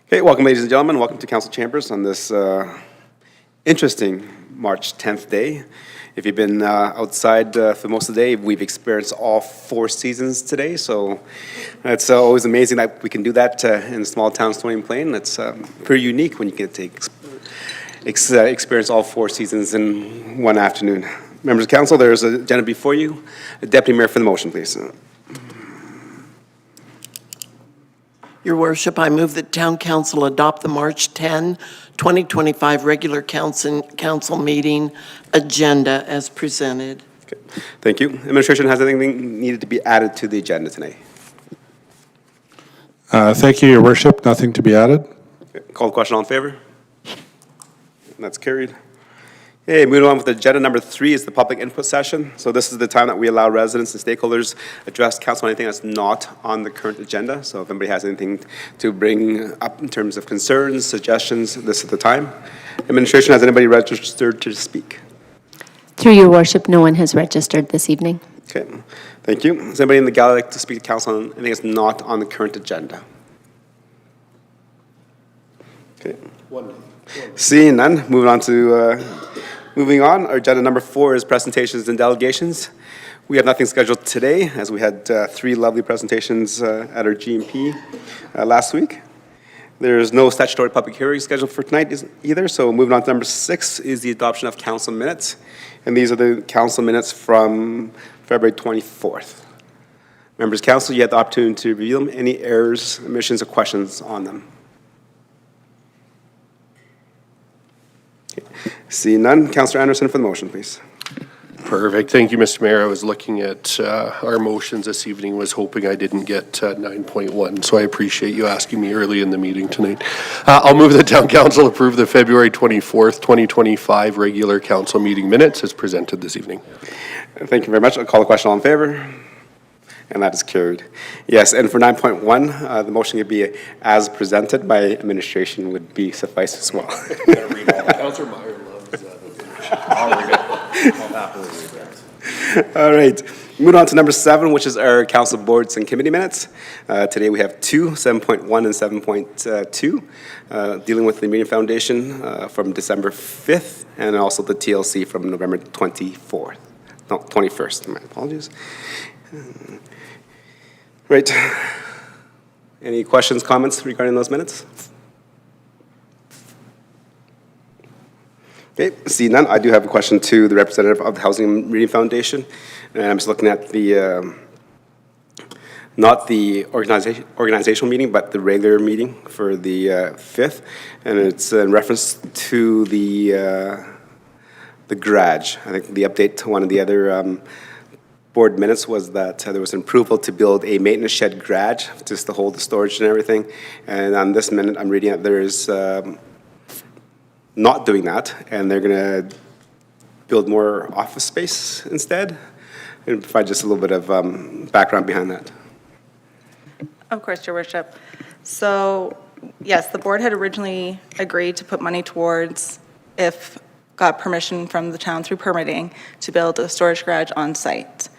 Okay, welcome ladies and gentlemen. Welcome to Council Chambers on this interesting March 10th day. If you've been outside for most of the day, we've experienced all 4 seasons today, so it's always amazing that we can do that in a small town, Stony Plain. It's pretty unique when you get to experience all 4 seasons in one afternoon. Members of Council, there's an agenda before you. Deputy Mayor for the motion, please. Your Worship, I move that Town Council adopt the March 10, 2025 regular council meeting agenda as presented. Okay. Thank you. Administration, has anything needed to be added to the agenda tonight? Thank you, Your Worship. Nothing to be added. Okay. Call the question, all in favor? And that's carried. Okay, moving on with agenda number 3 is the public input session. So this is the time that we allow residents and stakeholders address council on anything that's not on the current agenda. So if anybody has anything to bring up in terms of concerns, suggestions, this is the time. Administration, has anybody registered to speak? Through your worship, no one has registered this evening. Okay, thank you. Is anybody in the gallery like to speak to council on anything that's not on the current agenda? Okay. Seeing none, moving on, our agenda number 4 is presentations and delegations. We have nothing scheduled today, as we had 3 lovely presentations at our GMP last week. There's no statutory public hearing scheduled for tonight either, so moving on to number 6 is the adoption of council minutes. And these are the council minutes from February 24th. Members of council, you had the opportunity to review them. Any errors, omissions, or questions on them? Seeing none, Councillor Anderson for the motion, please. Perfect. Thank you, Mr. Mayor. I was looking at our motions this evening, was hoping I didn't get 9.1, so I appreciate you asking me early in the meeting tonight. I'll move the Town Council approve the February 24th, 2025 regular council meeting minutes as presented this evening. Thank you very much. I'll call the question, all in favor? And that is carried. Yes, and for 9.1, the motion could be as presented by administration would be suffice as well. Councillor Meyer loves I'll read it. I'll happily read that. All right. Moving on to number 7, which is our council boards and committee minutes. Today we have 2, 7.1 and 7.2, dealing with the Media Foundation from December 5th, and also the TLC from November 24th. No, 21st, my apologies. Right. Any questions, comments regarding those minutes? Okay, see none. I do have a question to the representative of the Housing and Reading Foundation. And I'm just looking at the, not the organizational meeting, but the regular meeting for the 5th. And it's in reference to the garage. I think the update to one of the other board minutes was that there was an approval to build a maintenance shed garage just to hold the storage and everything. And on this minute, I'm reading that there is not doing that, and they're going to build more office space instead. And provide just a little bit of background behind that. Of course, Your Worship. So, yes, the board had originally agreed to put money towards, if got permission from the town through permitting, to build a storage garage on site.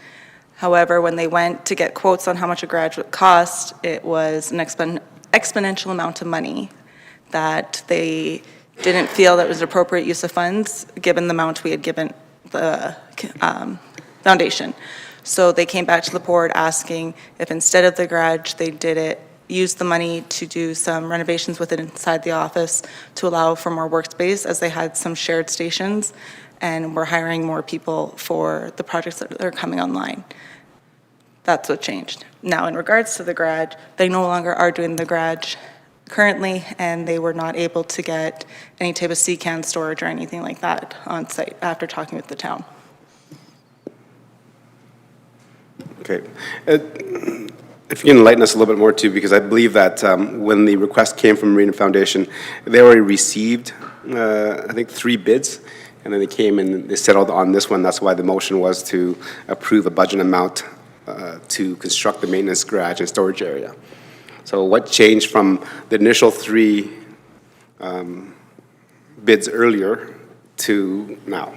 However, when they went to get quotes on how much a garage would cost, it was an exponential amount of money that they didn't feel that was appropriate use of funds given the amount we had given the foundation. So they came back to the board asking if instead of the garage, they use the money to do some renovations within inside the office to allow for more workspace, as they had some shared stations and we're hiring more people for the projects that are coming online. That's what changed. Now, in regards to the garage, they no longer are doing the garage currently, and they were not able to get any type of C-can storage or anything like that on site after talking with the town. Okay. If you can enlighten us a little bit more too, because I believe that when the request came from Marina Foundation, they already received, I think, 3 bids, and then they came and they settled on this one. That's why the motion was to approve a budget amount to construct the maintenance garage and storage area. So what changed from the initial 3 bids earlier to now?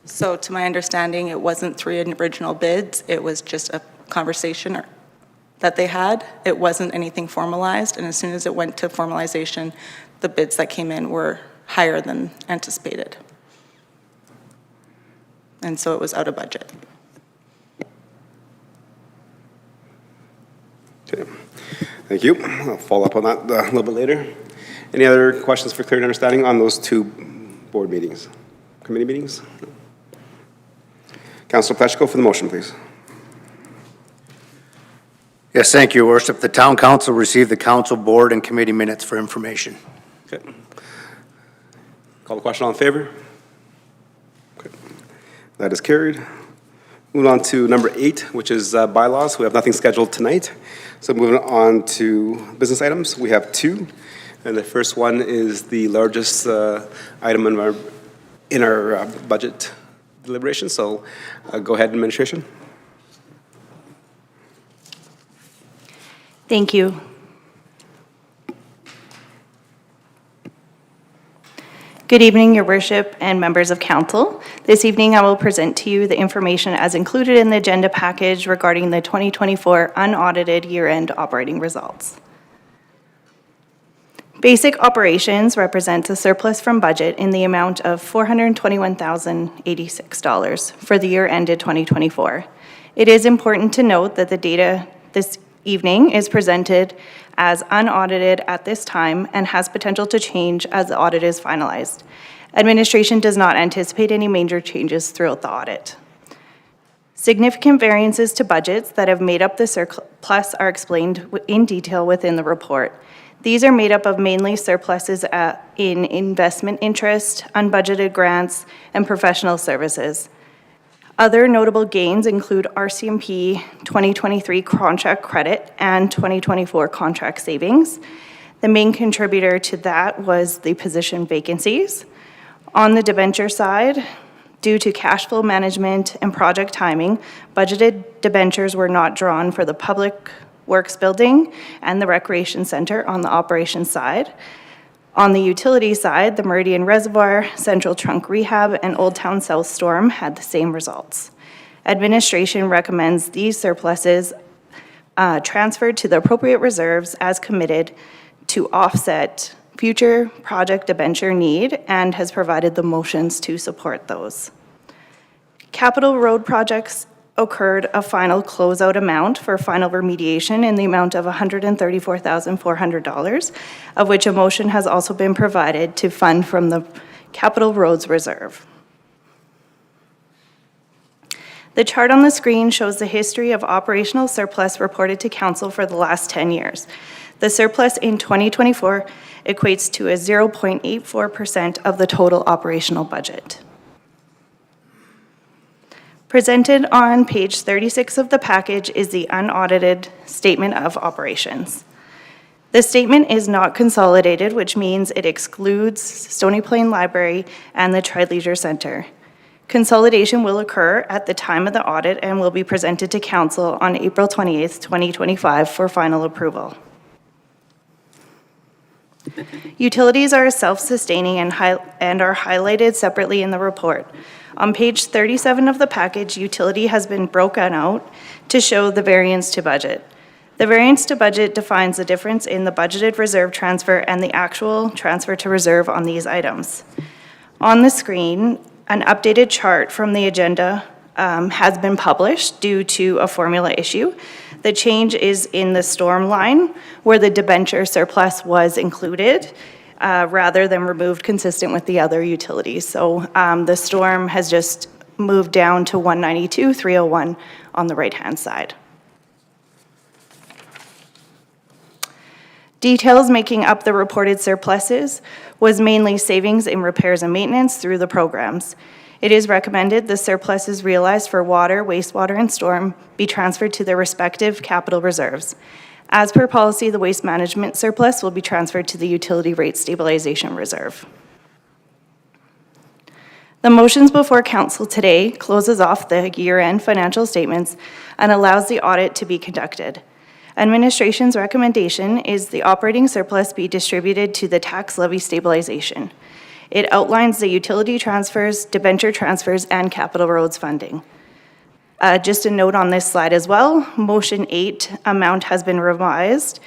So to my understanding, it wasn't 3 original bids. It was just a conversation that they had. It wasn't anything formalized, and as soon as it went to formalization, the bids that came in were higher than anticipated. And so it was out of budget. Okay. Thank you. I'll follow up on that a little bit later. Any other questions for clear understanding on those two board meetings, committee meetings? Councilor Peshko for the motion, please. Yes, thank you, Your Worship. The Town Council received the council, board, and committee minutes for information. Okay. Call the question, all in favor? Okay. That is carried. Moving on to number 8, which is bylaws. We have nothing scheduled tonight. So moving on to business items, we have 2. And the first one is the largest item in our budget deliberation. So go ahead, administration. Thank you. Good evening, Your Worship and members of council. This evening, I will present to you the information as included in the agenda package regarding the 2024 unaudited year-end operating results. Basic operations represents a surplus from budget in the amount of $421,086 for the year ended 2024. It is important to note that the data this evening is presented as unaudited at this time and has potential to change as the audit is finalized. Administration does not anticipate any major changes throughout the audit. Significant variances to budgets that have made up the surplus are explained in detail within the report. These are made up of mainly surpluses in investment interest, unbudgeted grants, and professional services. Other notable gains include RCMP 2023 contract credit and 2024 contract savings. The main contributor to that was the position vacancies. On the debenture side, due to cash flow management and project timing, budgeted debentures were not drawn for the Public Works Building and the Recreation Center on the operations side. On the utility side, the Meridian Reservoir, Central Trunk Rehab, and Old Town South Storm had the same results. Administration recommends these surpluses transferred to the appropriate reserves as committed to offset future project debenture need and has provided the motions to support those. Capital road projects occurred a final closeout amount for final remediation in the amount of $134,400, of which a motion has also been provided to fund from the Capital Roads Reserve. The chart on the screen shows the history of operational surplus reported to council for the last 10 years. The surplus in 2024 equates to a 0.84% of the total operational budget. Presented on page 36 of the package is the unaudited statement of operations. The statement is not consolidated, which means it excludes Stony Plain Library and the Tri-Leisure Center. Consolidation will occur at the time of the audit and will be presented to council on April 28th, 2025 for final approval. Utilities are self-sustaining and are highlighted separately in the report. On page 37 of the package, utility has been broken out to show the variance to budget. The variance to budget defines the difference in the budgeted reserve transfer and the actual transfer to reserve on these items. On the screen, an updated chart from the agenda has been published due to a formula issue. The change is in the storm line where the debenture surplus was included rather than removed consistent with the other utilities. So the storm has just moved down to 192,301 on the right-hand side. Details making up the reported surpluses was mainly savings in repairs and maintenance through the programs. It is recommended the surpluses realized for water, wastewater, and storm be transferred to their respective capital reserves. As per policy, the waste management surplus will be transferred to the utility rate stabilization reserve. The motions before council today closes off the year-end financial statements and allows the audit to be conducted. Administration's recommendation is the operating surplus be distributed to the tax levy stabilization. It outlines the utility transfers, debenture transfers, and capital roads funding. Just a note on this slide as well, motion 8 amount has been revised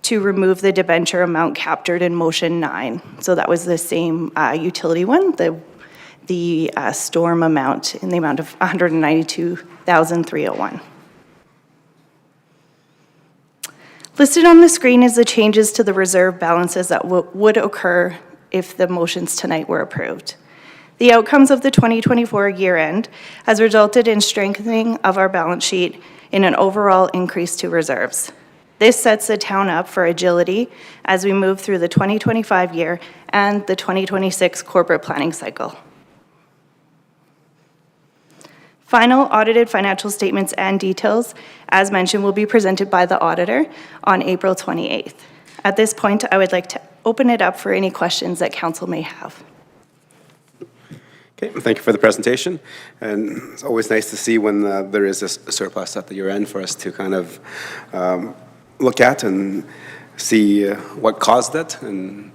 to remove the debenture amount captured in motion 9. So that was the same utility one, the storm amount in the amount of $192,301. Listed on the screen is the changes to the reserve balances that would occur if the motions tonight were approved. The outcomes of the 2024 year end has resulted in strengthening of our balance sheet in an overall increase to reserves. This sets the town up for agility as we move through the 2025 year and the 2026 corporate planning cycle. Final audited financial statements and details, as mentioned, will be presented by the auditor on April 28th. At this point, I would like to open it up for any questions that council may have. Okay, thank you for the presentation. And it's always nice to see when there is a surplus at the year end for us to kind of look at and see what caused it and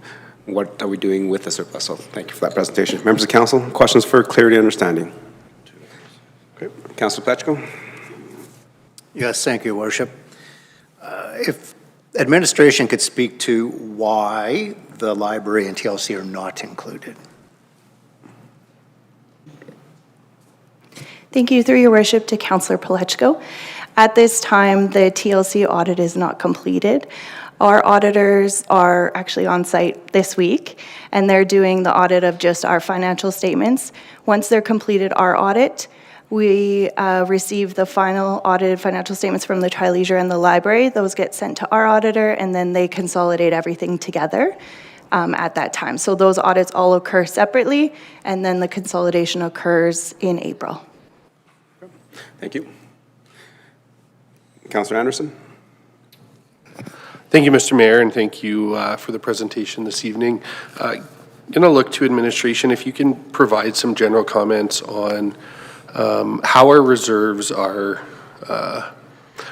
what are we doing with the surplus. So thank you for that presentation. Members of council, questions for clarity and understanding? Okay, Councilor Pletchko. Yes, thank you, Worship. If administration could speak to why the library and TLC are not included. Thank you, through your worship, to Councillor Pletchko. At this time, the TLC audit is not completed. Our auditors are actually on site this week, and they're doing the audit of just our financial statements. Once they're completed our audit, we receive the final audited financial statements from the Tri-Leisure and the library. Those get sent to our auditor, and then they consolidate everything together at that time. So those audits all occur separately, and then the consolidation occurs in April. Thank you. Councilor Anderson. Thank you, Mr. Mayor, and thank you for the presentation this evening. Going to look to administration if you can provide some general comments on how our reserves are,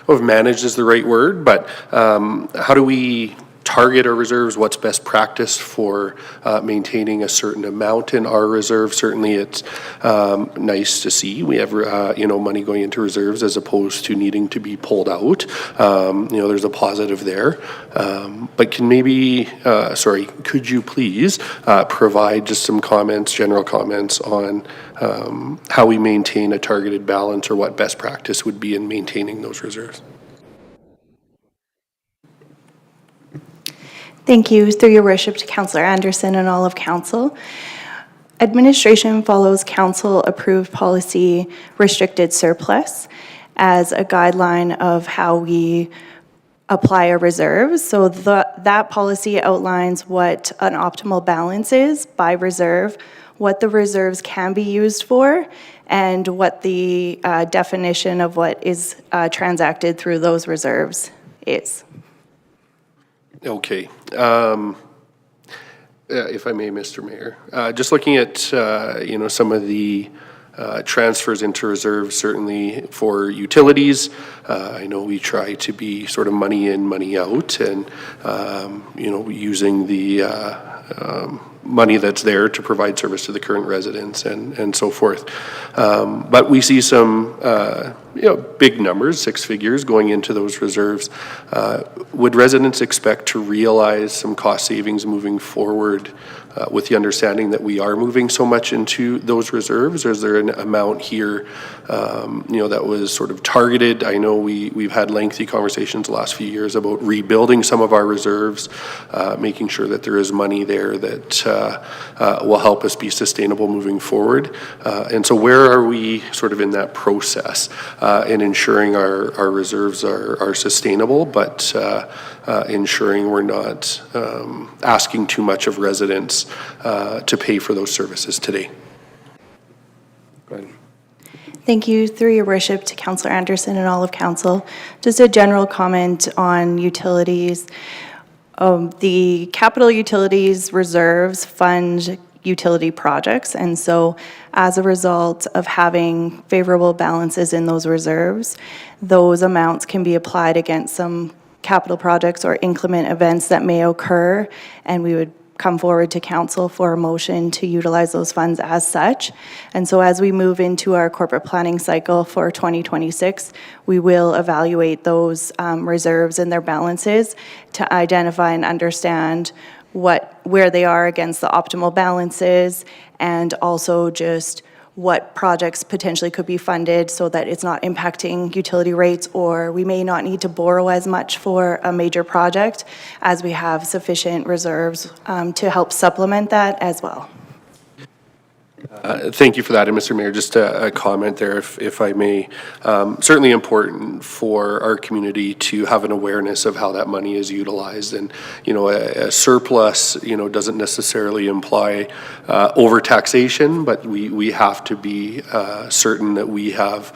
managed is the right word, but how do we target our reserves? What's best practice for maintaining a certain amount in our reserve? Certainly it's nice to see we have money going into reserves as opposed to needing to be pulled out. There's a positive there. But could you please provide just some comments, general comments on how we maintain a targeted balance or what best practice would be in maintaining those reserves? Thank you, through your worship, to Councillor Anderson and all of council. Administration follows council-approved policy restricted surplus as a guideline of how we apply our reserves. So that policy outlines what an optimal balance is by reserve, what the reserves can be used for, and what the definition of what is transacted through those reserves is. Okay. If I may, Mr. Mayor, just looking at, some of the transfers into reserves, certainly for utilities, I know we try to be sort of money in, money out, and, using the money that's there to provide service to the current residents and so forth. But we see some, big numbers, 6 figures going into those reserves. Would residents expect to realize some cost savings moving forward with the understanding that we are moving so much into those reserves? Or is there an amount here, that was sort of targeted? I know we've had lengthy conversations the last few years about rebuilding some of our reserves, making sure that there is money there that will help us be sustainable moving forward. And so where are we sort of in that process in ensuring our reserves are sustainable, but ensuring we're not asking too much of residents to pay for those services today? Go ahead. Thank you, through your worship, to Councillor Anderson and all of council. Just a general comment on utilities. The capital utilities reserves fund utility projects, and so as a result of having favorable balances in those reserves, those amounts can be applied against some capital projects or inclement events that may occur, and we would come forward to council for a motion to utilize those funds as such. And so as we move into our corporate planning cycle for 2026, we will evaluate those reserves and their balances to identify and understand where they are against the optimal balances, and also just what projects potentially could be funded so that it's not impacting utility rates, or we may not need to borrow as much for a major project as we have sufficient reserves to help supplement that as well. Thank you for that. And Mr. Mayor, just a comment there, if I may. Certainly important for our community to have an awareness of how that money is utilized. And, a surplus, doesn't necessarily imply overtaxation, but we have to be certain that we have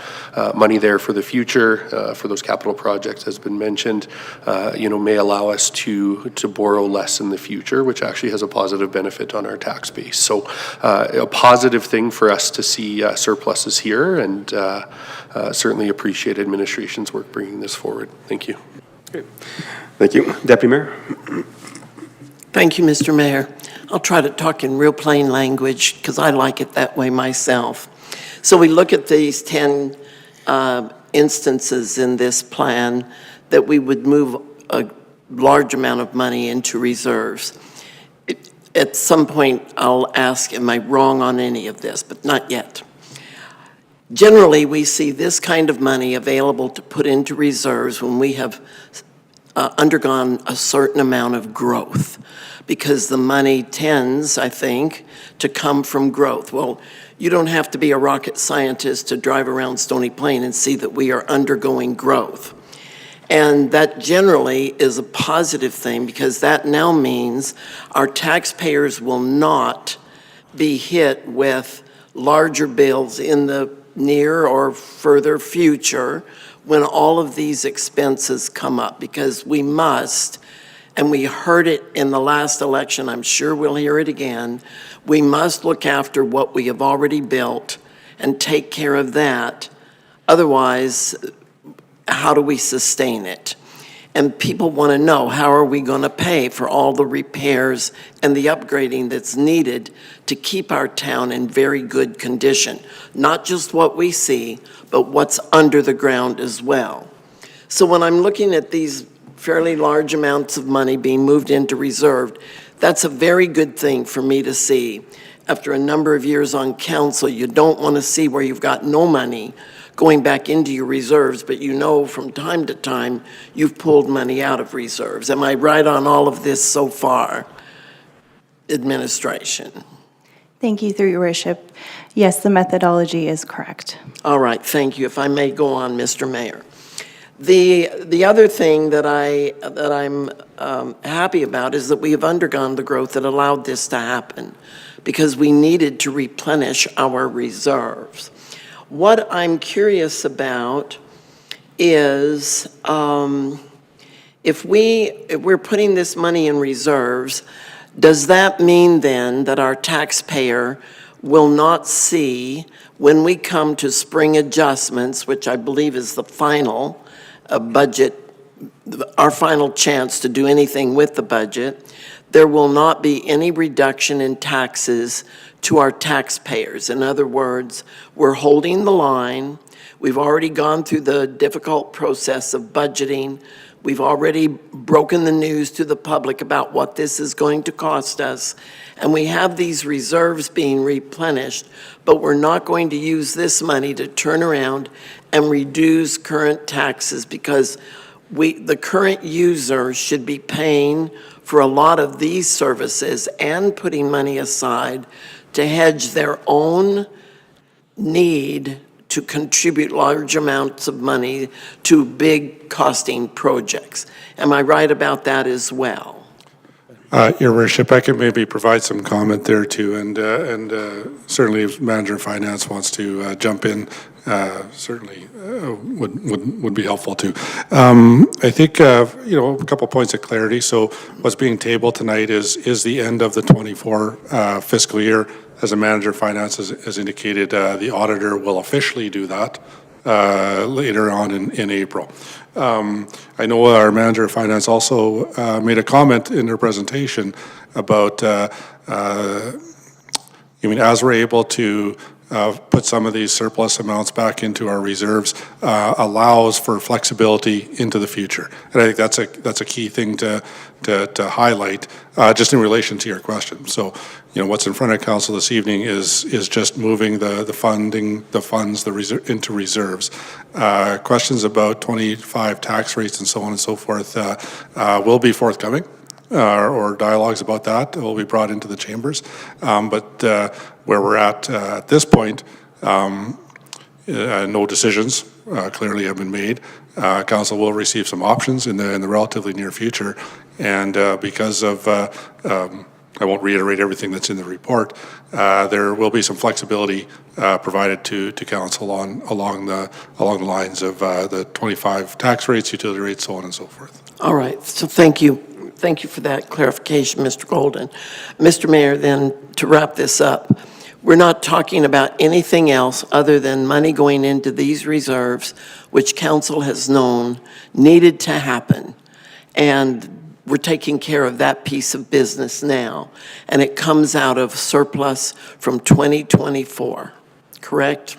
money there for the future, for those capital projects, has been mentioned, may allow us to borrow less in the future, which actually has a positive benefit on our tax base. So a positive thing for us to see surpluses here, and certainly appreciate administration's work bringing this forward. Thank you. Great. Thank you. Deputy Mayor? Thank you, Mr. Mayor. I'll try to talk in real plain language because I like it that way myself. So we look at these 10 instances in this plan that we would move a large amount of money into reserves. At some point, I'll ask, am I wrong on any of this? But not yet. Generally, we see this kind of money available to put into reserves when we have undergone a certain amount of growth, because the money tends, I think, to come from growth. Well, you don't have to be a rocket scientist to drive around Stony Plain and see that we are undergoing growth. And that generally is a positive thing, because that now means our taxpayers will not be hit with larger bills in the near or further future when all of these expenses come up, because we must, and we heard it in the last election, I'm sure we'll hear it again, we must look after what we have already built and take care of that. Otherwise, how do we sustain it? And people want to know, how are we going to pay for all the repairs and the upgrading that's needed to keep our town in very good condition? Not just what we see, but what's under the ground as well. So when I'm looking at these fairly large amounts of money being moved into reserve, that's a very good thing for me to see. After a number of years on council, you don't want to see where you've got no money going back into your reserves, but from time to time, you've pulled money out of reserves. Am I right on all of this so far, administration? Thank you, through your worship. Yes, the methodology is correct. All right, thank you. If I may go on, Mr. Mayor. The other thing that I'm happy about is that we have undergone the growth that allowed this to happen, because we needed to replenish our reserves. What I'm curious about is if we're putting this money in reserves, does that mean then that our taxpayer will not see, when we come to spring adjustments, which I believe is the final budget, our final chance to do anything with the budget, there will not be any reduction in taxes to our taxpayers? In other words, we're holding the line. We've already gone through the difficult process of budgeting. We've already broken the news to the public about what this is going to cost us. And we have these reserves being replenished, but we're not going to use this money to turn around and reduce current taxes, because the current user should be paying for a lot of these services and putting money aside to hedge their own need to contribute large amounts of money to big costing projects. Am I right about that as well? Your Worship, I can maybe provide some comment there too, and certainly if Manager of Finance wants to jump in, certainly would be helpful too. I think a couple points of clarity. So what's being tabled tonight is the end of the 24 fiscal year. As the Manager of Finance has indicated, the auditor will officially do that later on in April. I know our manager of finance also made a comment in her presentation about, as we're able to put some of these surplus amounts back into our reserves, allows for flexibility into the future. And I think that's a key thing to highlight, just in relation to your question. So, what's in front of council this evening is just moving the funds into reserves. Questions about 25 tax rates and so on and so forth will be forthcoming. Or dialogues about that will be brought into the chambers. But where we're at this point, no decisions clearly have been made. Council will receive some options in the relatively near future, and because of I won't reiterate everything that's in the report. There will be some flexibility provided to council along the lines of the 25 tax rates, utility rates, so on and so forth. All right, so thank you. Thank you for that clarification, Mr. Golden. Mr. Mayor, then, to wrap this up, we're not talking about anything else other than money going into these reserves, which council has known needed to happen. And we're taking care of that piece of business now. And it comes out of surplus from 2024, correct?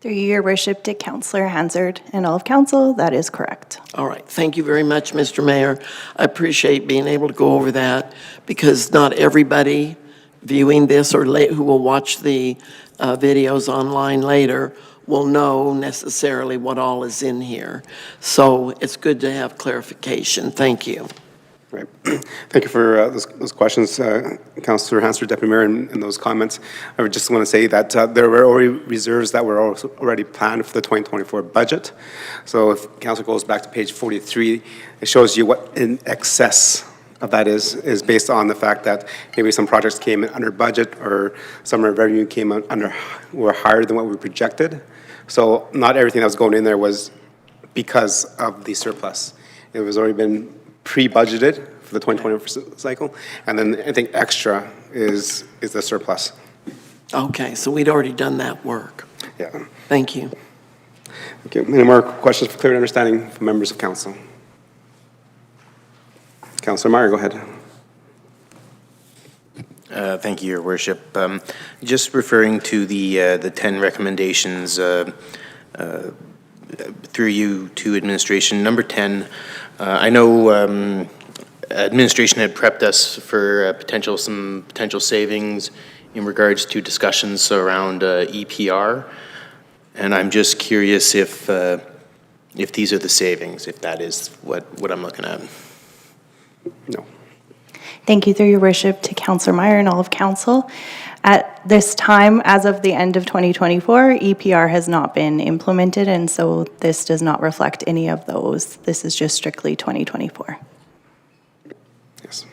Through your worship to Councillor Hansard and all of council, that is correct. All right, thank you very much, Mr. Mayor. I appreciate being able to go over that because not everybody viewing this or who will watch the videos online later will know necessarily what all is in here. So it's good to have clarification. Thank you. Right. Thank you for those questions, Councillor Hansard, Deputy Mayor, and those comments. I would just want to say that there were already reserves that were already planned for the 2024 budget. So if Council goes back to page 43, it shows you what in excess of that is based on the fact that maybe some projects came in under budget or some revenue came were higher than what we projected. So not everything that was going in there was because of the surplus. It was already been pre-budgeted for the 2024 cycle, and then anything extra is the surplus. Okay, so we'd already done that work. Yeah. Thank you. Okay. Any more questions for clear understanding from members of council? Councillor Meyer, go ahead. Thank you, Your Worship. Just referring to the 10 recommendations through you to administration. Number 10, I know administration had prepped us for some potential savings in regards to discussions around EPR, and I'm just curious if these are the savings, if that is what I'm looking at. No. Thank you, through your worship, to Councillor Meyer and all of council. At this time, as of the end of 2024, EPR has not been implemented, and so this does not reflect any of those. This is just strictly 2024. Yes.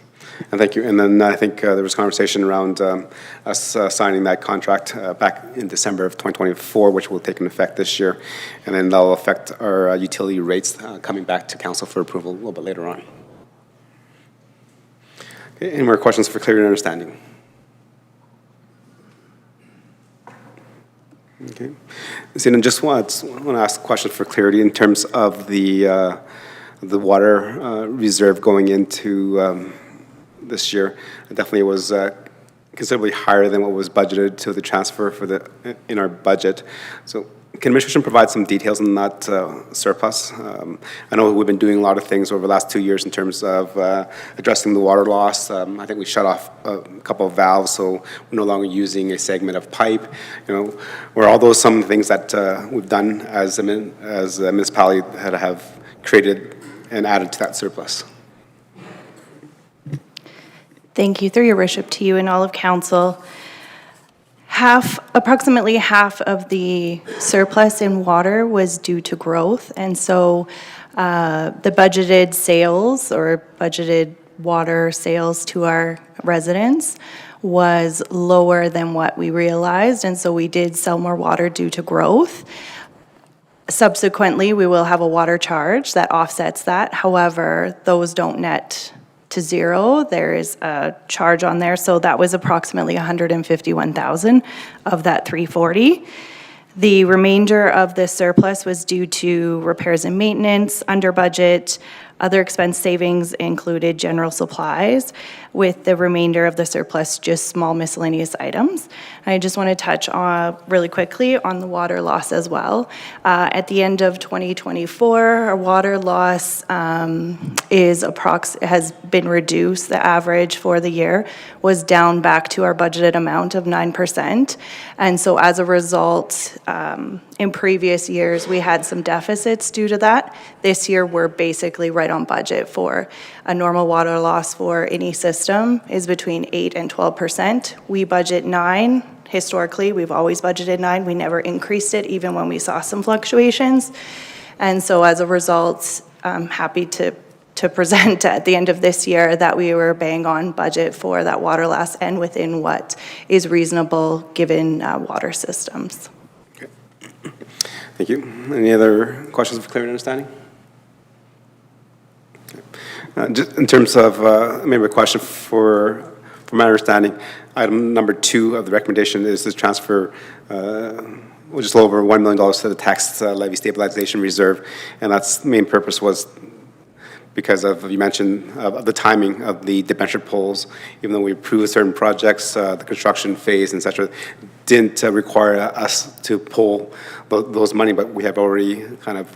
And thank you. And then I think there was conversation around us signing that contract back in December of 2024, which will take an effect this year. And then that'll affect our utility rates coming back to council for approval a little bit later on. Okay. Any more questions for clear understanding? Okay. So then just want to ask a question for clarity in terms of the water reserve going into this year. It definitely was considerably higher than what was budgeted to the transfer in our budget. So can administration provide some details on that surplus? I know we've been doing a lot of things over the last 2 years in terms of addressing the water loss. I think we shut off a couple of valves, so we're no longer using a segment of pipe. Were all those some things that we've done as a municipality that have created and added to that surplus? Thank you, through your worship, to you and all of council. Approximately half of the surplus in water was due to growth, and so the budgeted sales or budgeted water sales to our residents was lower than what we realized, and so we did sell more water due to growth. Subsequently, we will have a water charge that offsets that. However, those don't net to zero. There is a charge on there, so that was approximately $151,000 of that $340. The remainder of the surplus was due to repairs and maintenance, under budget. Other expense savings included general supplies, with the remainder of the surplus just small miscellaneous items. I just want to touch on really quickly on the water loss as well. At the end of 2024, our water loss has been reduced. The average for the year was down back to our budgeted amount of 9%. And so as a result, in previous years, we had some deficits due to that. This year, we're basically right on budget for a normal water loss for any system is between 8 and 12%. We budget 9. Historically, we've always budgeted 9. We never increased it, even when we saw some fluctuations. And so as a result, I'm happy to present at the end of this year that we were bang on budget for that water loss and within what is reasonable given water systems. Thank you. Any other questions for clear understanding? Just in terms of, maybe a question for my understanding, item number 2 of the recommendation is to transfer just over $1 million to the tax levy stabilization reserve, and that's main purpose was because of, you mentioned, of the timing of the debenture pulls. Even though we approved certain projects, the construction phase, et cetera, didn't require us to pull those money, but we have already kind of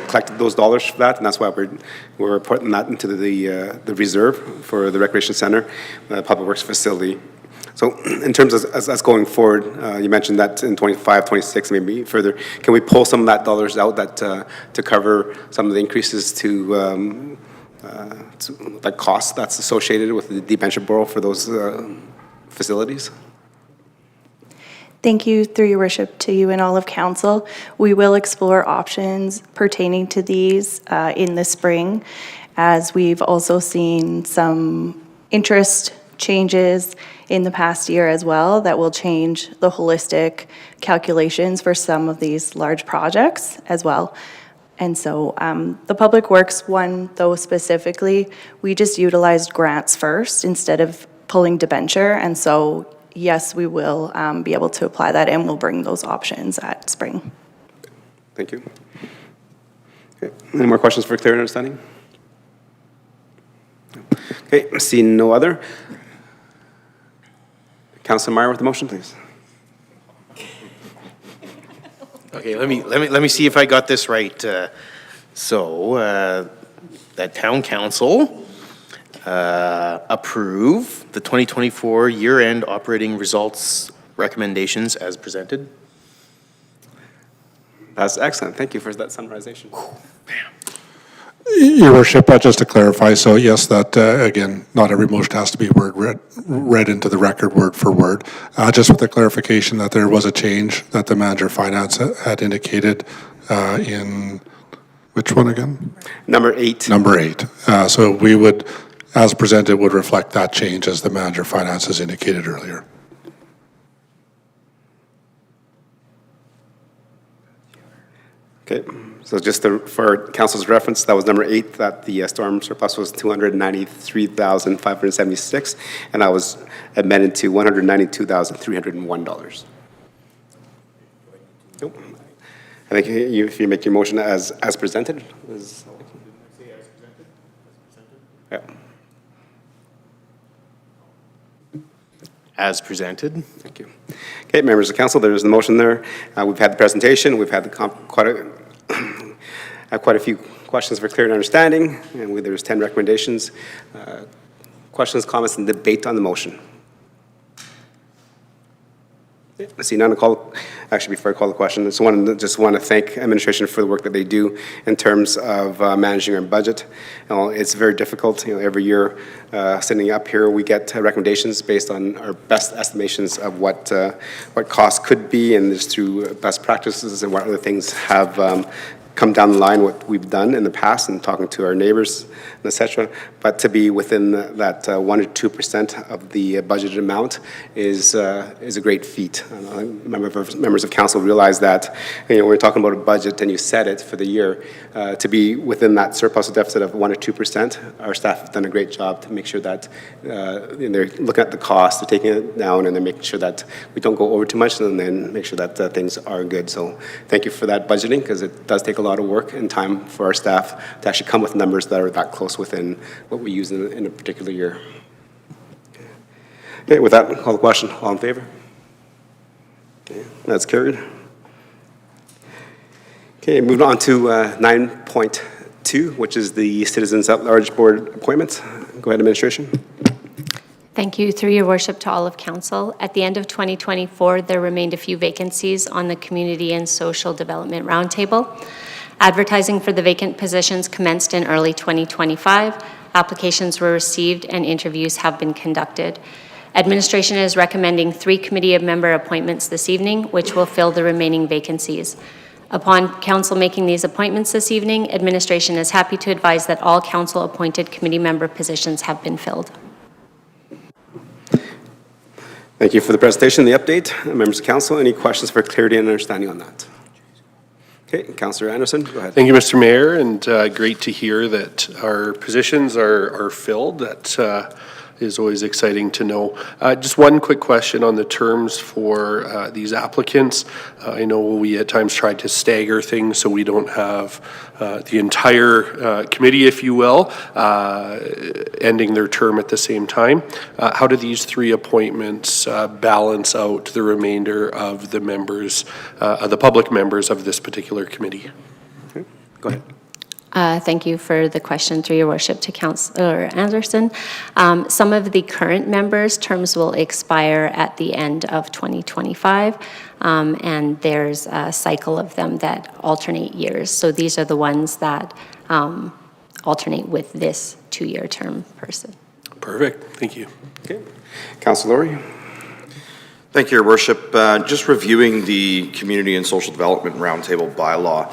collected those dollars for that, and that's why we're putting that into the reserve for the recreation center, public works facility. So in terms of us going forward, you mentioned that in 25, 26, maybe further, can we pull some of that dollars out that to cover some of the increases to that cost that's associated with the debenture borrow for those facilities? Thank you, through your worship, to you and all of council. We will explore options pertaining to these in the spring, as we've also seen some interest changes in the past year as well that will change the holistic calculations for some of these large projects as well. And so the Public Works one, though, specifically, we just utilized grants first instead of pulling debenture. And so, yes, we will be able to apply that, and we'll bring those options at spring. Thank you. Okay. Any more questions for clear understanding? Okay, seeing no other. Councilor Meyer with the motion, please. Okay, let me see if I got this right. That town council approve the 2024 year-end operating results recommendations as presented. That's excellent. Thank you for that summarization. Your worship, just to clarify, so yes, that, again, not every motion has to be read into the record word for word. Just with the clarification that there was a change that the manager of finance had indicated in, which one again? Number 8. Number 8. So we would, as presented, would reflect that change as the manager of finance has indicated earlier. Okay, so just for council's reference, that was number 8, that the storm surplus was $293,576, and that was amended to $192,301. Nope. I think if you make your motion as presented. Yeah. As presented. Thank you. Okay, members of council, there's the motion there. We've had the presentation. We've had quite a few questions for clear understanding, and there's 10 recommendations. Questions, comments, and debate on the motion. I see none. Actually, before I call the question, I just want to thank administration for the work that they do in terms of managing our budget. It's very difficult. Every year, sitting up here, we get recommendations based on our best estimations of what costs could be, and just through best practices and what other things have come down the line what we've done in the past and talking to our neighbors, and et cetera. But to be within that 1 or 2% of the budgeted amount is a great feat. Members of council realize that, we're talking about a budget and you set it for the year. To be within that surplus or deficit of 1 or 2%, our staff have done a great job to make sure that they're looking at the cost, they're taking it down, and they're making sure that we don't go over too much, and then make sure that things are good. So thank you for that budgeting, because it does take a lot of work and time for our staff to actually come with numbers that are that close within what we use in a particular year. Okay, with that, call the question. All in favor? Okay, that's carried. Okay, moving on to 9.2, which is the Citizens at Large Board appointments. Go ahead, administration. Thank you. Through your worship to all of council. At the end of 2024, there remained a few vacancies on the Community and Social Development Roundtable. Advertising for the vacant positions commenced in early 2025. Applications were received and interviews have been conducted. Administration is recommending 3 committee member appointments this evening, which will fill the remaining vacancies. Upon council making these appointments this evening, administration is happy to advise that all council-appointed committee member positions have been filled. Thank you for the presentation, the update. Members of council, any questions for clarity and understanding on that? Okay, Councillor Anderson, go ahead. Thank you, Mr. Mayor, and great to hear that our positions are filled. That is always exciting to know. Just one quick question on the terms for these applicants. I know we at times tried to stagger things so we don't have the entire committee, if you will, ending their term at the same time. How do these 3 appointments balance out the remainder of the members, the public members of this particular committee? Okay, go ahead. Thank you for the question, through your worship, to Councillor Anderson. Some of the current members' terms will expire at the end of 2025, and there's a cycle of them that alternate years. So these are the ones that alternate with this 2-year term person. Perfect. Thank you. Okay. Councillor Laurie. Thank you, Your Worship. Just reviewing the Community and Social Development Roundtable bylaw.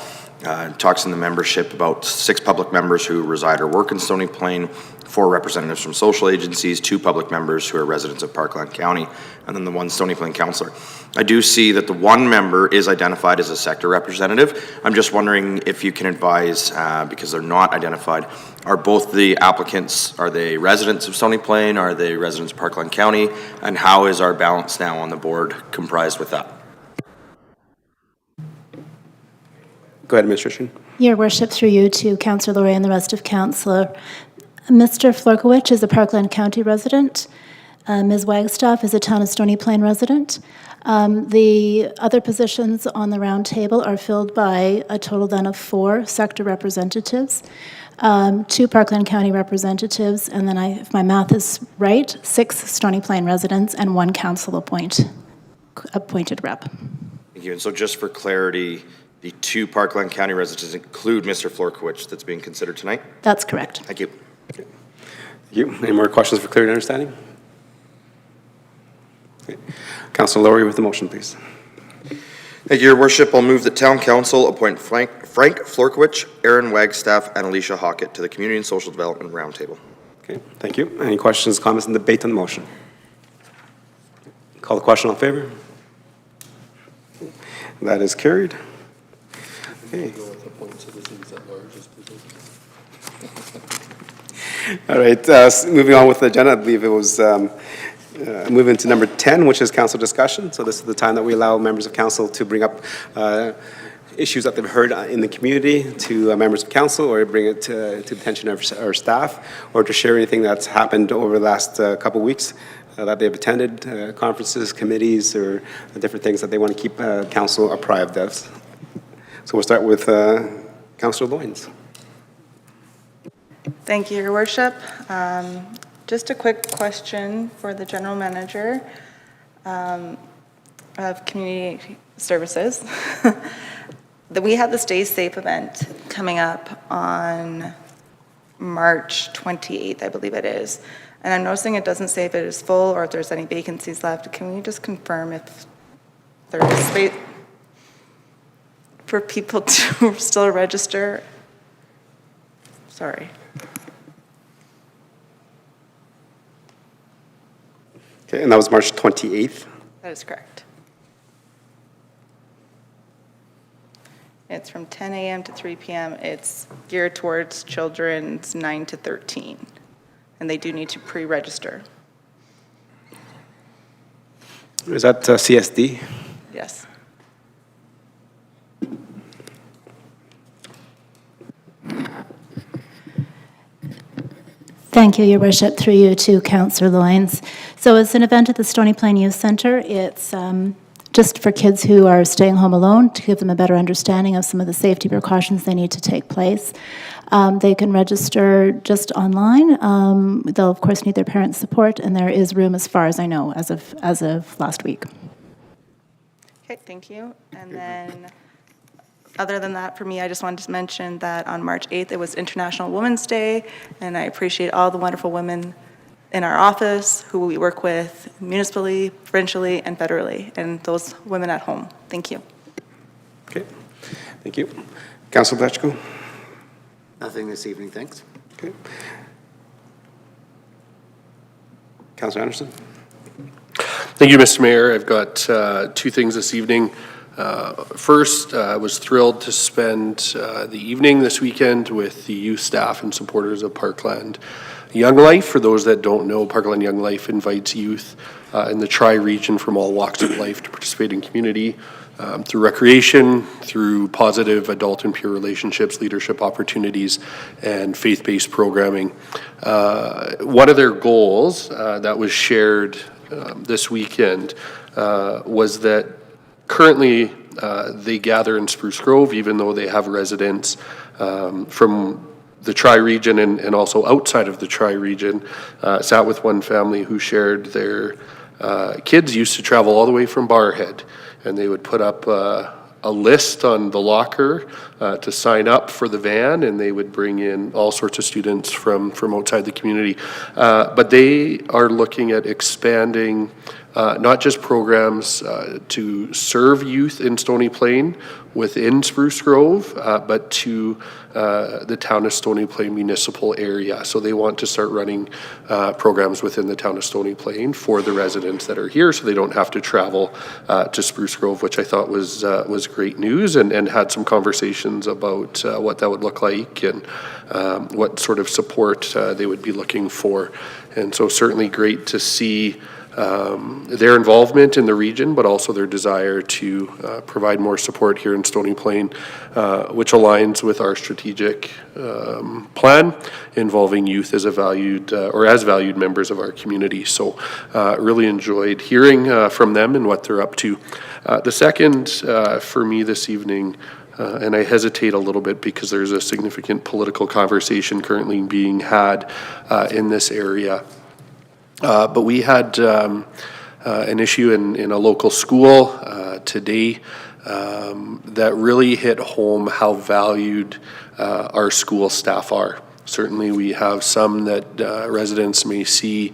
Talks in the membership about 6 public members who reside or work in Stony Plain, 4 representatives from social agencies, 2 public members who are residents of Parkland County, and then the 1 Stony Plain councillor. I do see that the 1 member is identified as a sector representative. I'm just wondering if you can advise, because they're not identified, are both the applicants, are they residents of Stony Plain, are they residents of Parkland County, and how is our balance now on the board comprised with that? Go ahead, administration. Your Worship, through you to Councillor Laurie and the rest of council. Mr. Florkowicz is a Parkland County resident. Ms. Wagstaff is a Town of Stony Plain resident. The other positions on the round table are filled by a total then of 4 sector representatives, 2 Parkland County representatives, and then, if my math is right, 6 Stony Plain residents and 1 council appointed rep. Thank you. And so just for clarity, the 2 Parkland County residents include Mr. Florkowicz that's being considered tonight? That's correct. Thank you. Okay. Thank you. Any more questions for clarity and understanding? Okay. Councillor Laurie with the motion, please. Thank you, Your Worship. I'll move that Town Council appoint Frank Florkowicz, Aaron Wagstaff, and Alicia Hockett to the Community and Social Development Roundtable. Okay, thank you. Any questions, comments, and debate on the motion? Call the question, all in favor? That is carried. Okay. All right, moving on with the agenda, I believe it was moving to number 10, which is council discussion. So this is the time that we allow members of council to bring up issues that they've heard in the community to members of council, or bring it to the attention of our staff, or to share anything that's happened over the last couple weeks that they've attended, conferences, committees, or different things that they want to keep council apprised of. So we'll start with Councillor Loynes. Thank you, Your Worship. Just a quick question for the General Manager of Community Services. We have the Stay Safe event coming up on March 28th, I believe it is. And I'm noticing it doesn't say if it is full or if there's any vacancies left. Can we just confirm if there is space for people to still register. Sorry. Okay, and that was March 28th. That is correct. It's from 10 a.m. to 3 p.m. It's geared towards children's 9 to 13, and they do need to pre-register. Is that CSD? Yes. Thank you, Your Worship, through you to Councillor Loynes. So it's an event at the Stony Plain Youth Centre. It's just for kids who are staying home alone, to give them a better understanding of some of the safety precautions they need to take place. They can register just online. They'll, of course, need their parents' support, and there is room, as far as I know, as of last week. Okay, thank you. And then, other than that, for me, I just wanted to mention that on March 8th, it was International Women's Day, and I appreciate all the wonderful women in our office who we work with municipally, provincially, and federally, and those women at home. Thank you. Okay, thank you. Councilor Blatchko? Nothing this evening, thanks. Okay. Councilor Anderson? Thank you, Mr. Mayor. I've got two things this evening. First, I was thrilled to spend the evening this weekend with the youth staff and supporters of Parkland Young Life. For those that don't know, Parkland Young Life invites youth in the Tri-region from all walks of life to participate in community through recreation, through positive adult and peer relationships, leadership opportunities, and faith-based programming. One of their goals that was shared this weekend was that currently they gather in Spruce Grove, even though they have residents from the Tri-region and also outside of the Tri-region. Sat with one family who shared their kids used to travel all the way from Barrhead, and they would put up a list on the locker to sign up for the van, and they would bring in all sorts of students from outside the community. But they are looking at expanding not just programs to serve youth in Stony Plain within Spruce Grove, but to the town of Stony Plain municipal area. So they want to start running programs within the town of Stony Plain for the residents that are here, so they don't have to travel to Spruce Grove, which I thought was great news, and had some conversations about what that would look like and what sort of support they would be looking for. And so certainly great to see their involvement in the region, but also their desire to provide more support here in Stony Plain, which aligns with our strategic plan involving youth as a valued or as valued members of our community. So really enjoyed hearing from them and what they're up to. The second for me this evening, and I hesitate a little bit because there's a significant political conversation currently being had in this area. But we had an issue in a local school today that really hit home how valued our school staff are. Certainly we have some that residents may see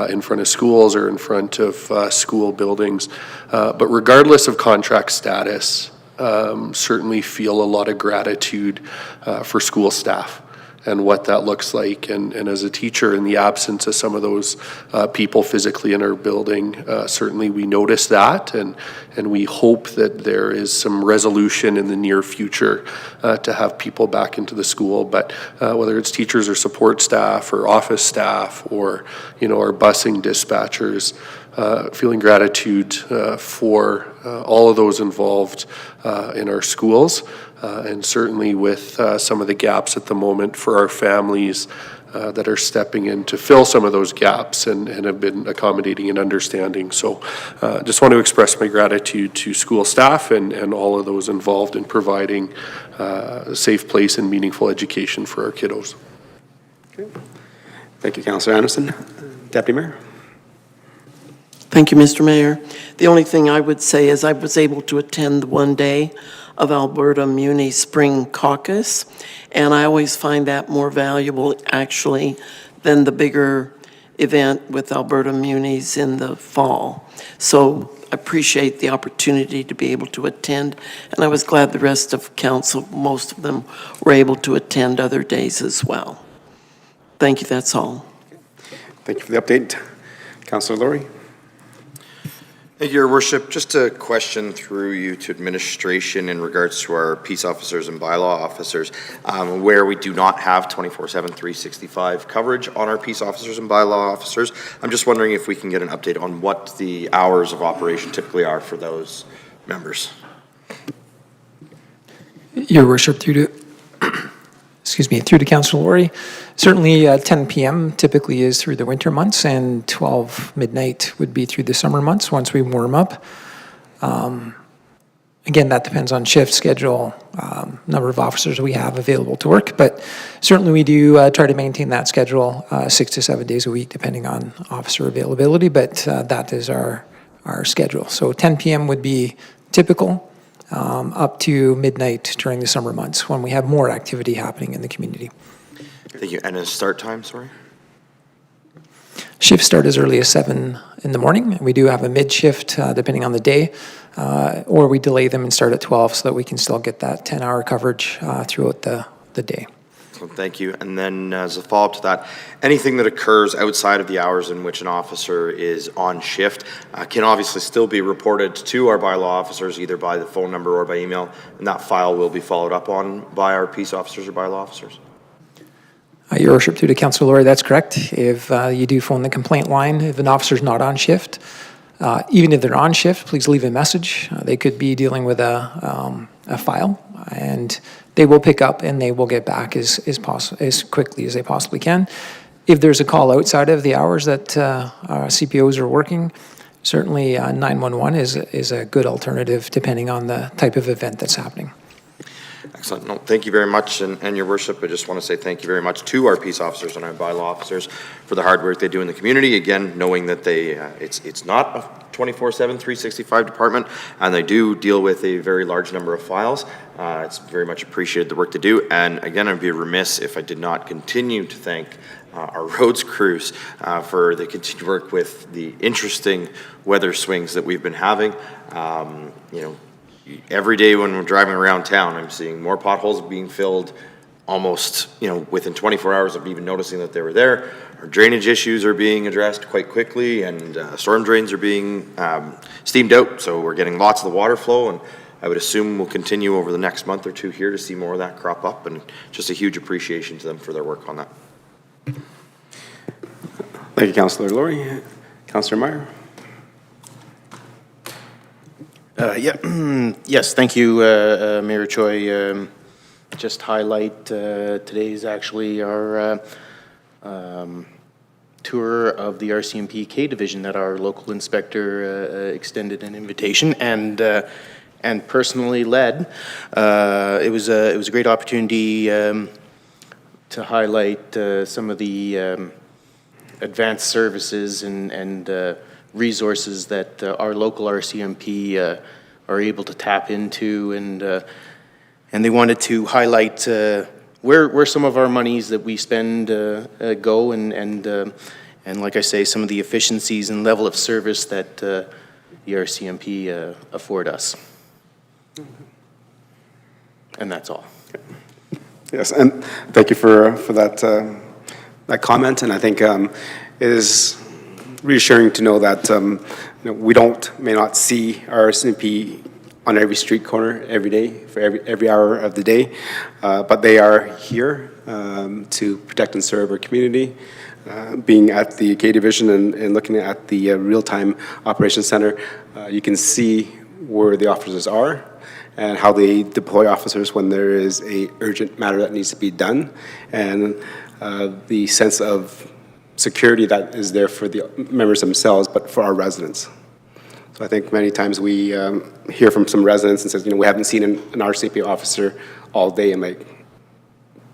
in front of schools or in front of school buildings. But regardless of contract status, certainly feel a lot of gratitude for school staff and what that looks like. And as a teacher, in the absence of some of those people physically in our building, certainly we notice that, and we hope that there is some resolution in the near future to have people back into the school. But whether it's teachers or support staff or office staff or, our busing dispatchers, feeling gratitude for all of those involved in our schools. And certainly with some of the gaps at the moment for our families that are stepping in to fill some of those gaps and have been accommodating and understanding. So just want to express my gratitude to school staff and all of those involved in providing a safe place and meaningful education for our kiddos. Okay. Thank you, Councillor Anderson. Deputy Mayor? Thank you, Mr. Mayor. The only thing I would say is I was able to attend one day of Alberta Muni Spring Caucus, and I always find that more valuable, actually, than the bigger event with Alberta Munis in the fall. So appreciate the opportunity to be able to attend, and I was glad the rest of council, most of them, were able to attend other days as well. Thank you, that's all. Thank you for the update. Councillor Laurie. Thank you, Your Worship. Just a question through you to administration in regards to our peace officers and bylaw officers, where we do not have 24/7, 365 coverage on our peace officers and bylaw officers. I'm just wondering if we can get an update on what the hours of operation typically are for those members. Your Worship, through to Councilor Laurie. Certainly 10 p.m. typically is through the winter months, and 12 midnight would be through the summer months once we warm up. Again, that depends on shift schedule, number of officers we have available to work, but certainly we do try to maintain that schedule 6 to 7 days a week depending on officer availability, but that is our schedule. So 10 p.m. would be typical, up to midnight during the summer months when we have more activity happening in the community. Thank you. And a start time, sorry? Shifts start as early as 7 in the morning. We do have a mid-shift depending on the day, or we delay them and start at 12 so that we can still get that 10-hour coverage throughout the day. So thank you. And then as a follow-up to that, anything that occurs outside of the hours in which an officer is on shift can obviously still be reported to our bylaw officers either by the phone number or by email, and that file will be followed up on by our peace officers or bylaw officers. Your Worship, through to Councilor Laurie, that's correct. If you do phone the complaint line, if an officer's not on shift, even if they're on shift, please leave a message. They could be dealing with a file, and they will pick up and they will get back as quickly as they possibly can. If there's a call outside of the hours that our CPOs are working, certainly 911 is a good alternative depending on the type of event that's happening. Excellent. No, thank you very much. And Your Worship, I just want to say thank you very much to our peace officers and our bylaw officers for the hard work they do in the community. Again, knowing that it's not a 24/7, 365 department, and they do deal with a very large number of files. It's very much appreciated the work they do. And again, I'd be remiss if I did not continue to thank our roads crews for the continued work with the interesting weather swings that we've been having. Every day when we're driving around town, I'm seeing more potholes being filled almost, within 24 hours of even noticing that they were there. Our drainage issues are being addressed quite quickly, and storm drains are being steamed out, so we're getting lots of the water flow, and I would assume we'll continue over the next month or two here to see more of that crop up, and just a huge appreciation to them for their work on that. Thank you, Councillor Laurie. Councillor Meyer. Yes, thank you, Mayor Choi. Just highlight, today is actually our tour of the RCMP K Division that our local inspector extended an invitation and personally led. It was a great opportunity to highlight some of the advanced services and resources that our local RCMP are able to tap into, and they wanted to highlight where some of our monies that we spend go, and like I say, some of the efficiencies and level of service that the RCMP afford us. And that's all. Yes, and thank you for that comment, and I think it is reassuring to know that we may not see our RCMP on every street corner every day for every hour of the day, but they are here to protect and serve our community. Being at the K Division and looking at the real-time operations center, you can see where the officers are and how they deploy officers when there is a urgent matter that needs to be done, and the sense of security that is there for the members themselves, but for our residents. So I think many times we hear from some residents and says, we haven't seen an RCMP officer all day. I'm like,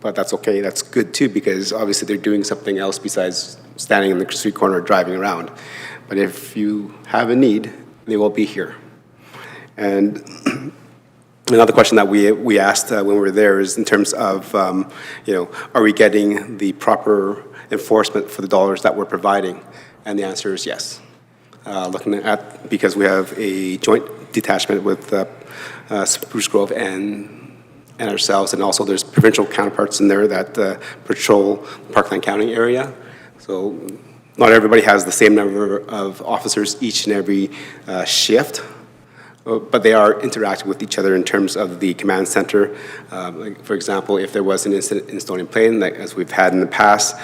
but that's okay. That's good too, because obviously they're doing something else besides standing in the street corner or driving around. But if you have a need, they will be here. And another question that we asked when we were there is in terms of, are we getting the proper enforcement for the dollars that we're providing? And the answer is yes. looking at, because we have a joint detachment with Spruce Grove and ourselves, and also there's provincial counterparts in there that patrol Parkland County area. So not everybody has the same number of officers each and every shift, but they are interacting with each other in terms of the command center. Like for example, if there was an incident in Stony Plain, like as we've had in the past,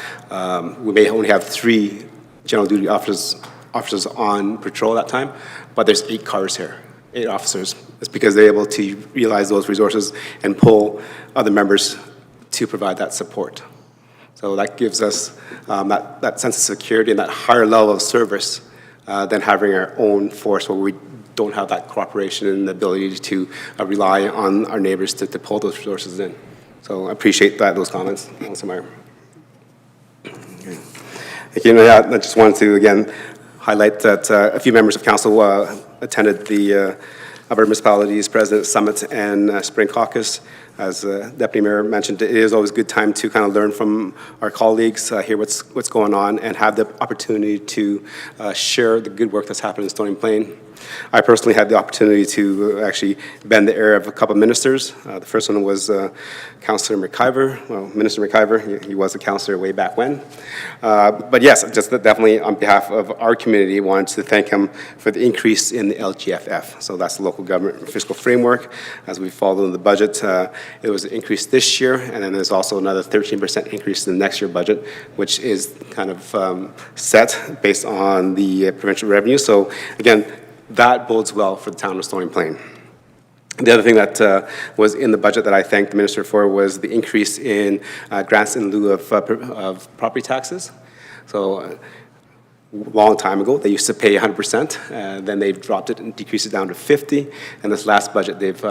we may only have 3 general duty officers on patrol that time, but there's 8 cars here. 8 officers. It's because they're able to realize those resources and pull other members to provide that support. So that gives us that sense of security and that higher level of service than having our own force where we don't have that cooperation and the ability to rely on our neighbors to pull those resources in. So I appreciate those comments, Councilor Meyer. Again, I just wanted to, again, highlight that a few members of council attended the Alberta Municipalities President Summit and Spring Caucus. As Deputy Mayor mentioned, it is always a good time to kind of learn from our colleagues, hear what's going on, and have the opportunity to share the good work that's happening in Stony Plain. I personally had the opportunity to actually bend the ear of a couple of ministers. The first one was Councillor McIver. Well, Minister McIver, he was a councillor way back when. But yes, just definitely on behalf of our community, wanted to thank him for the increase in the LGFF. So that's the local government fiscal framework. As we follow the budget, it was an increase this year, and then there's also another 13% increase in the next year budget, which is kind of set based on the provincial revenue. So again, that bodes well for the town of Stony Plain. The other thing that was in the budget that I thanked the minister for was the increase in grants in lieu of property taxes. So a long time ago, they used to pay 100%, then they've dropped it and decreased it down to 50%, and this last budget, they've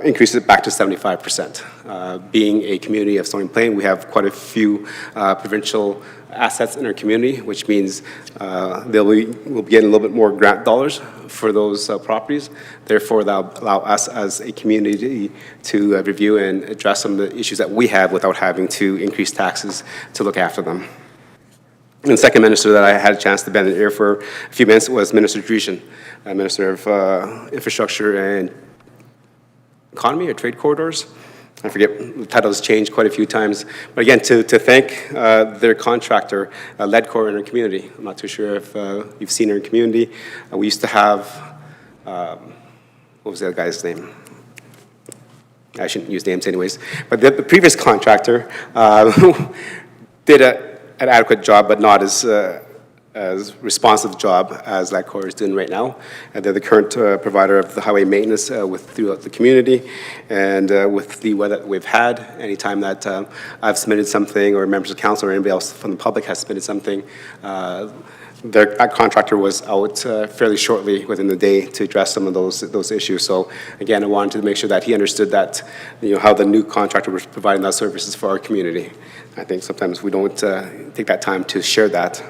increased it back to 75%. Being a community of Stony Plain, we have quite a few provincial assets in our community, which means we'll be getting a little bit more grant dollars for those properties. Therefore, that'll allow us as a community to review and address some of the issues that we have without having to increase taxes to look after them. And the second minister that I had a chance to bend an ear for a few minutes was Minister Dreeshen, Minister of Infrastructure and Economy or Trade Corridors. I forget, the titles changed quite a few times. But again, to thank their contractor, Ledcor, in our community. I'm not too sure if you've seen our community. We used to have, what was that guy's name? I shouldn't use names anyways. But the previous contractor did an adequate job, but not as responsive job as Ledcor is doing right now. And they're the current provider of the highway maintenance throughout the community. And with the weather that we've had, anytime that I've submitted something or members of council or anybody else from the public has submitted something, that contractor was out fairly shortly within the day to address some of those issues. So again, I wanted to make sure that he understood that, how the new contractor was providing those services for our community. I think sometimes we don't take that time to share that.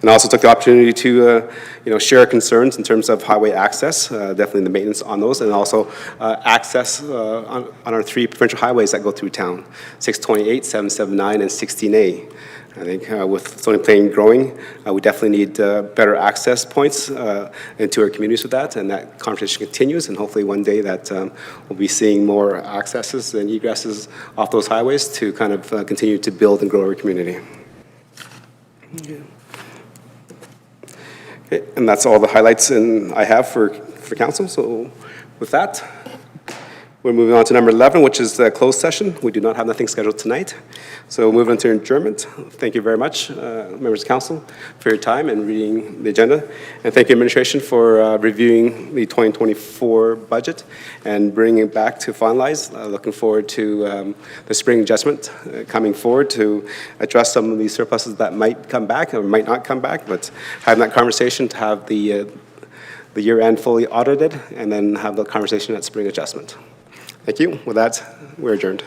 And I also took the opportunity to, share concerns in terms of highway access, definitely the maintenance on those, and also access on our 3 provincial highways that go through town, 628, 779, and 16A. I think with Stony Plain growing, we definitely need better access points into our communities with that, and that conversation continues, and hopefully one day that we'll be seeing more accesses and egresses off those highways to kind of continue to build and grow our community. Yeah. Okay, and that's all the highlights I have for council. So with that, we're moving on to number 11, which is the closed session. We do not have nothing scheduled tonight. So moving on to adjournment. Thank you very much, members of council, for your time and reading the agenda. And thank you, administration, for reviewing the 2024 budget and bringing it back to finalize. Looking forward to the spring adjustment coming forward to address some of these surpluses that might come back or might not come back, but having that conversation to have the year-end fully audited and then have the conversation at spring adjustment. Thank you. With that, we're adjourned.